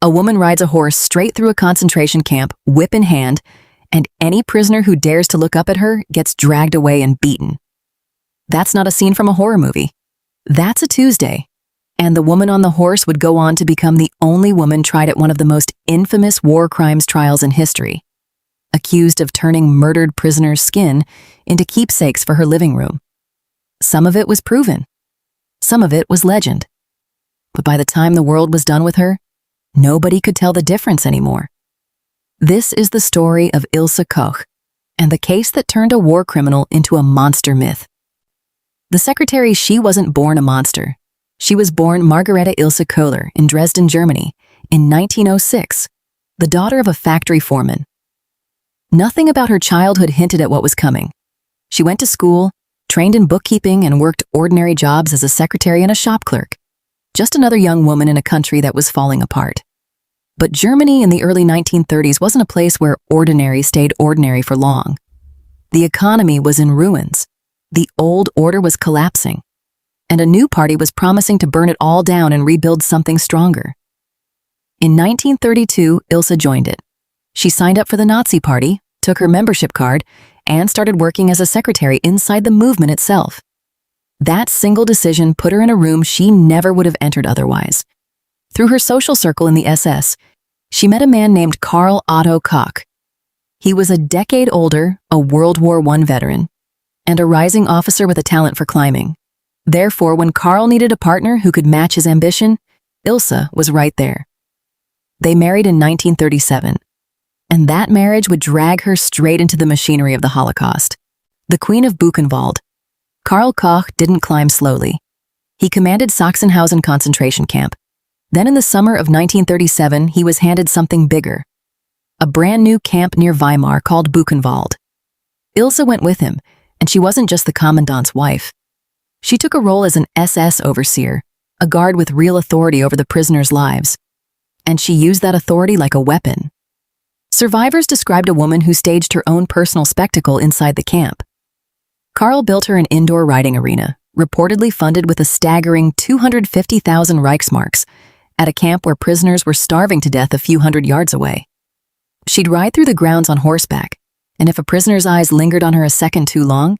A woman rides a horse straight through a concentration camp, whip in hand, and any prisoner who dares to look up at her gets dragged away and beaten. That's not a scene from a horror movie. That's a Tuesday. And the woman on the horse would go on to become the only woman tried at one of the most infamous war crimes trials in history, accused of turning murdered prisoners' skin into keepsakes for her living room. Some of it was proven. Some of it was legend. But by the time the world was done with her, nobody could tell the difference anymore. This is the story of Ilse Koch and the case that turned a war criminal into a monster myth. The secretary, she wasn't born a monster. She was born Margarete Ilse Kohler in Dresden, Germany, in 1906, the daughter of a factory foreman. Nothing about her childhood hinted at what was coming. She went to school, trained in bookkeeping, and worked ordinary jobs as a secretary and a shop clerk. Just another young woman in a country that was falling apart. But Germany in the early 1930s wasn't a place where ordinary stayed ordinary for long. The economy was in ruins. The old order was collapsing. And a new party was promising to burn it all down and rebuild something stronger. In 1932, Ilse joined it. She signed up for the Nazi Party, took her membership card, and started working as a secretary inside the movement itself. That single decision put her in a room she never would have entered otherwise. Through her social circle in the SS, she met a man named Karl Otto Koch. He was a decade older, a World War I veteran, and a rising officer with a talent for climbing. Therefore, when Karl needed a partner who could match his ambition, Ilse was right there. They married in 1937, and that marriage would drag her straight into the machinery of the Holocaust. The Queen of Buchenwald. Karl Koch didn't climb slowly. He commanded Sachsenhausen concentration camp. Then in the summer of 1937, he was handed something bigger. A brand new camp near Weimar called Buchenwald. Ilse went with him, and she wasn't just the commandant's wife. She took a role as an SS overseer, a guard with real authority over the prisoners' lives. And she used that authority like a weapon. Survivors described a woman who staged her own personal spectacle inside the camp. Karl built her an indoor riding arena, reportedly funded with a staggering 250,000 Reichsmarks, at a camp where prisoners were starving to death a few hundred yards away. She'd ride through the grounds on horseback, and if a prisoner's eyes lingered on her a second too long,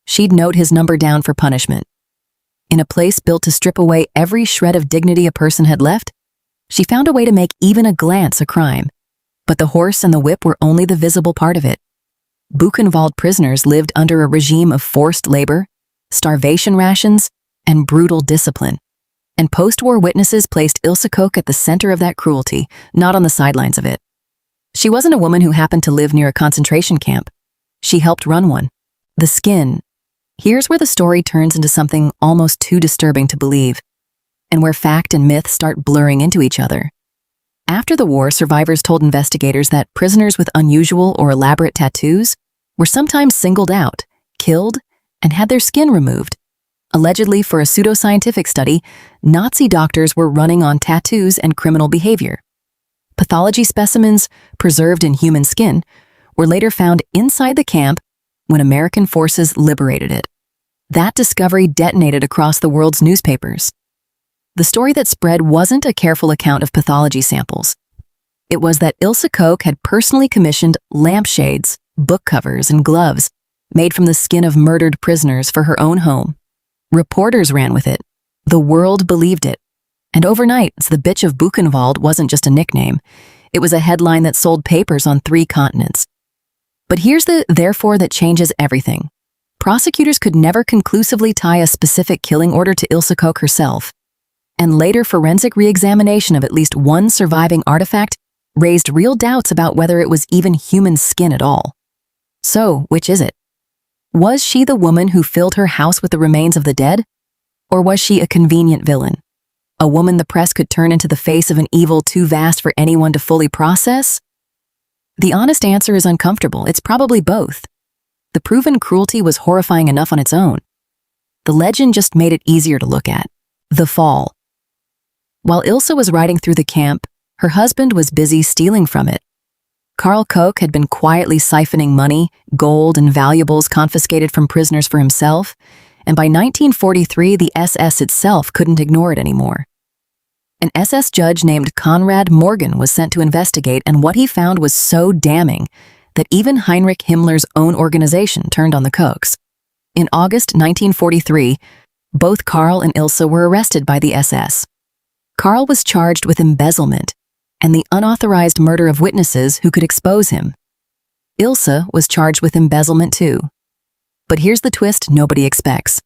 she'd note his number down for punishment. In a place built to strip away every shred of dignity a person had left, she found a way to make even a glance a crime. But the horse and the whip were only the visible part of it. Buchenwald prisoners lived under a regime of forced labor, starvation rations, and brutal discipline. And post-war witnesses placed Ilse Koch at the center of that cruelty, not on the sidelines of it. She wasn't a woman who happened to live near a concentration camp. She helped run one. The skin. Here's where the story turns into something almost too disturbing to believe, and where fact and myth start blurring into each other. After the war, survivors told investigators that prisoners with unusual or elaborate tattoos were sometimes singled out, killed, and had their skin removed. Allegedly, for a pseudoscientific study, Nazi doctors were running on tattoos and criminal behavior. Pathology specimens, preserved in human skin, were later found inside the camp when American forces liberated it. That discovery detonated across the world's newspapers. The story that spread wasn't a careful account of pathology samples. It was that Ilse Koch had personally commissioned lampshades, book covers, and gloves made from the skin of murdered prisoners for her own home. Reporters ran with it. The world believed it. And overnight, the Bitch of Buchenwald wasn't just a nickname. It was a headline that sold papers on 3 continents. But here's the therefore that changes everything. Prosecutors could never conclusively tie a specific killing order to Ilse Koch herself. And later forensic re-examination of at least one surviving artifact raised real doubts about whether it was even human skin at all. So, which is it? Was she the woman who filled her house with the remains of the dead? Or was she a convenient villain? A woman the press could turn into the face of an evil too vast for anyone to fully process? The honest answer is uncomfortable. It's probably both. The proven cruelty was horrifying enough on its own. The legend just made it easier to look at. The fall. While Ilse was riding through the camp, her husband was busy stealing from it. Karl Koch had been quietly siphoning money, gold, and valuables confiscated from prisoners for himself, and by 1943 the SS itself couldn't ignore it anymore. An SS judge named Konrad Morgan was sent to investigate, and what he found was so damning that even Heinrich Himmler's own organization turned on the Kochs. In August 1943, both Karl and Ilse were arrested by the SS. Karl was charged with embezzlement and the unauthorized murder of witnesses who could expose him. Ilse was charged with embezzlement too. But here's the twist nobody expects.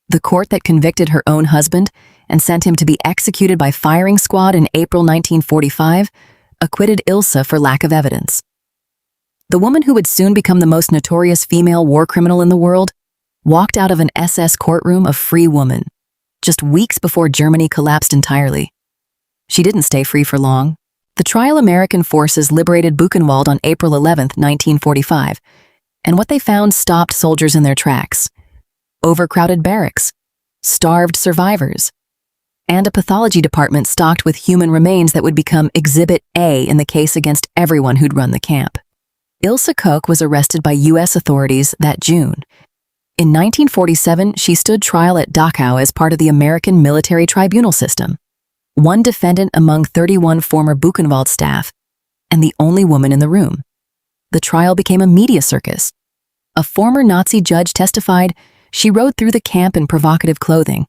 The court that convicted her own husband and sent him to be executed by firing squad in April 1945 acquitted Ilse for lack of evidence. The woman who would soon become the most notorious female war criminal in the world walked out of an SS courtroom a free woman, just weeks before Germany collapsed entirely. She didn't stay free for long. The trial American forces liberated Buchenwald on April 11, 1945, and what they found stopped soldiers in their tracks. Overcrowded barracks, starved survivors, and a pathology department stocked with human remains that would become Exhibit A in the case against everyone who'd run the camp. Ilse Koch was arrested by U.S. authorities that June. In 1947, she stood trial at Dachau as part of the American military tribunal system, one defendant among 31 former Buchenwald staff, and the only woman in the room. The trial became a media circus. A former Nazi judge testified she rode through the camp in provocative clothing,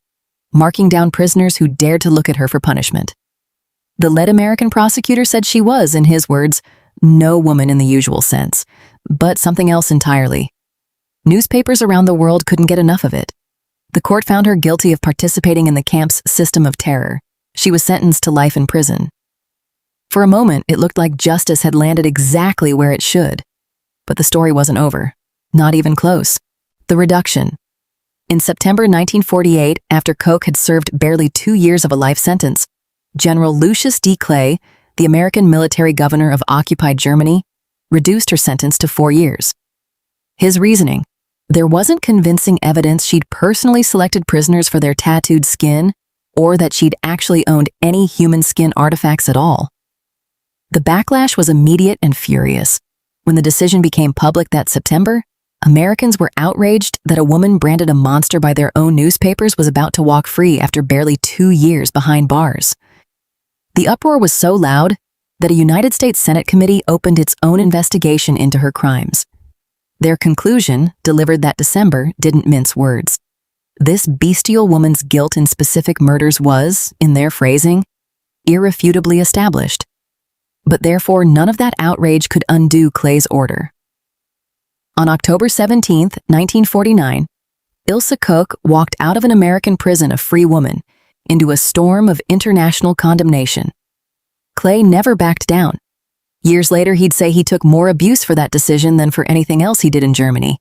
marking down prisoners who dared to look at her for punishment. The lead American prosecutor said she was, in his words, no woman in the usual sense, but something else entirely. Newspapers around the world couldn't get enough of it. The court found her guilty of participating in the camp's system of terror. She was sentenced to life in prison. For a moment, it looked like justice had landed exactly where it should. But the story wasn't over. Not even close. The reduction. In September 1948, after Koch had served barely 2 years of a life sentence, General Lucius D. Clay, the American military governor of occupied Germany, reduced her sentence to 4 years. His reasoning: there wasn't convincing evidence she'd personally selected prisoners for their tattooed skin, or that she'd actually owned any human skin artifacts at all. The backlash was immediate and furious. When the decision became public that September, Americans were outraged that a woman branded a monster by their own newspapers was about to walk free after barely 2 years behind bars. The uproar was so loud that a United States Senate committee opened its own investigation into her crimes. Their conclusion, delivered that December, didn't mince words. This bestial woman's guilt in specific murders was, in their phrasing, irrefutably established. But therefore, none of that outrage could undo Clay's order. On October 17, 1949, Ilse Koch walked out of an American prison a free woman into a storm of international condemnation. Clay never backed down. Years later, he'd say he took more abuse for that decision than for anything else he did in Germany,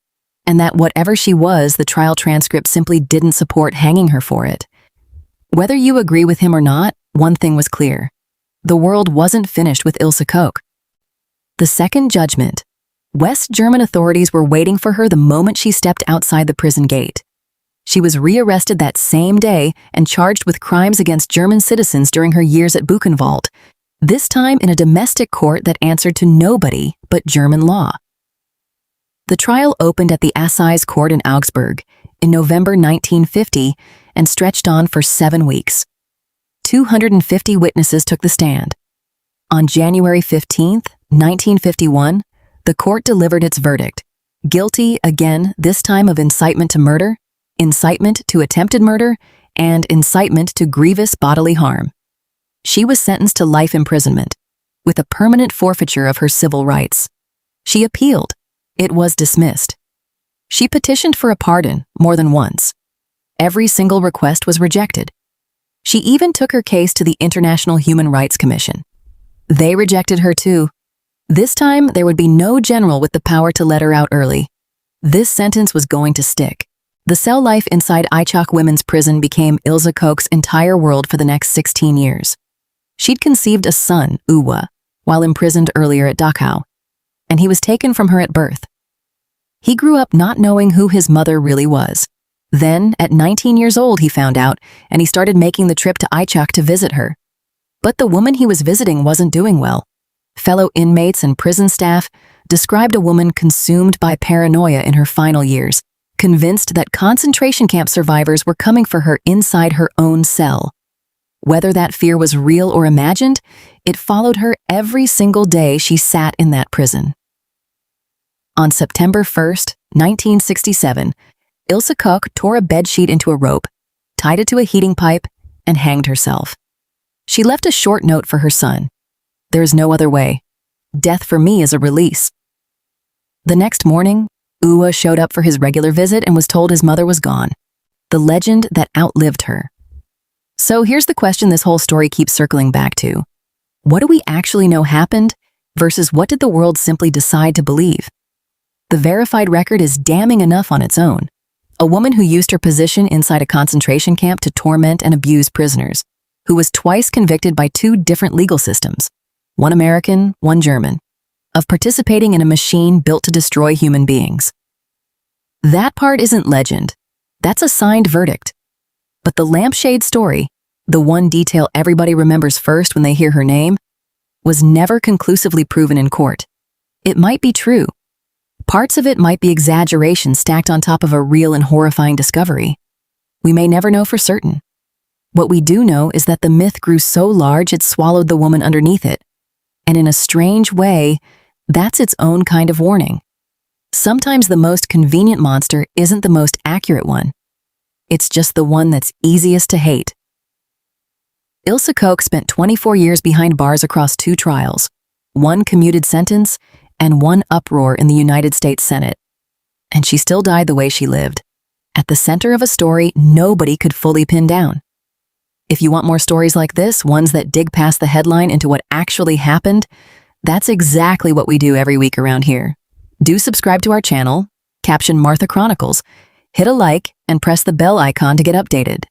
and that whatever she was, the trial transcript simply didn't support hanging her for it. Whether you agree with him or not, one thing was clear. The world wasn't finished with Ilse Koch. The second judgment. West German authorities were waiting for her the moment she stepped outside the prison gate. She was rearrested that same day and charged with crimes against German citizens during her years at Buchenwald, this time in a domestic court that answered to nobody but German law. The trial opened at the Assize Court in Augsburg in November 1950 and stretched on for 7 weeks. 250 witnesses took the stand. On January 15, 1951, the court delivered its verdict. Guilty, again, this time of incitement to murder, incitement to attempted murder, and incitement to grievous bodily harm. She was sentenced to life imprisonment, with a permanent forfeiture of her civil rights. She appealed. It was dismissed. She petitioned for a pardon more than once. Every single request was rejected. She even took her case to the International Human Rights Commission. They rejected her too. This time, there would be no general with the power to let her out early. This sentence was going to stick. The cell life inside Eichach Women's Prison became Ilse Koch's entire world for the next 16 years. She'd conceived a son, Uwe, while imprisoned earlier at Dachau, and he was taken from her at birth. He grew up not knowing who his mother really was. Then, at 19 years old, he found out, and he started making the trip to Eichach to visit her. But the woman he was visiting wasn't doing well. Fellow inmates and prison staff described a woman consumed by paranoia in her final years, convinced that concentration camp survivors were coming for her inside her own cell. Whether that fear was real or imagined, it followed her every single day she sat in that prison. On September 1st, 1967, Ilse Koch tore a bedsheet into a rope, tied it to a heating pipe, and hanged herself. She left a short note for her son. "There is no other way. Death for me is a release." The next morning, Uwe showed up for his regular visit and was told his mother was gone, the legend that outlived her. So here's the question this whole story keeps circling back to. What do we actually know happened versus what did the world simply decide to believe? The verified record is damning enough on its own. A woman who used her position inside a concentration camp to torment and abuse prisoners, who was twice convicted by two different legal systems, one American, one German, of participating in a machine built to destroy human beings. That part isn't legend. That's a signed verdict. But the lampshade story, the one detail everybody remembers first when they hear her name, was never conclusively proven in court. It might be true. Parts of it might be exaggeration stacked on top of a real and horrifying discovery. We may never know for certain. What we do know is that the myth grew so large it swallowed the woman underneath it. And in a strange way, that's its own kind of warning. Sometimes the most convenient monster isn't the most accurate one. It's just the one that's easiest to hate. Ilse Koch spent 24 years behind bars across 2 trials, 1 commuted sentence, and 1 uproar in the United States Senate. And she still died the way she lived, at the center of a story nobody could fully pin down. If you want more stories like this, ones that dig past the headline into what actually happened, that's exactly what we do every week around here. Do subscribe to our channel, caption Martha Chronicles, hit a like, and press the bell icon to get updated.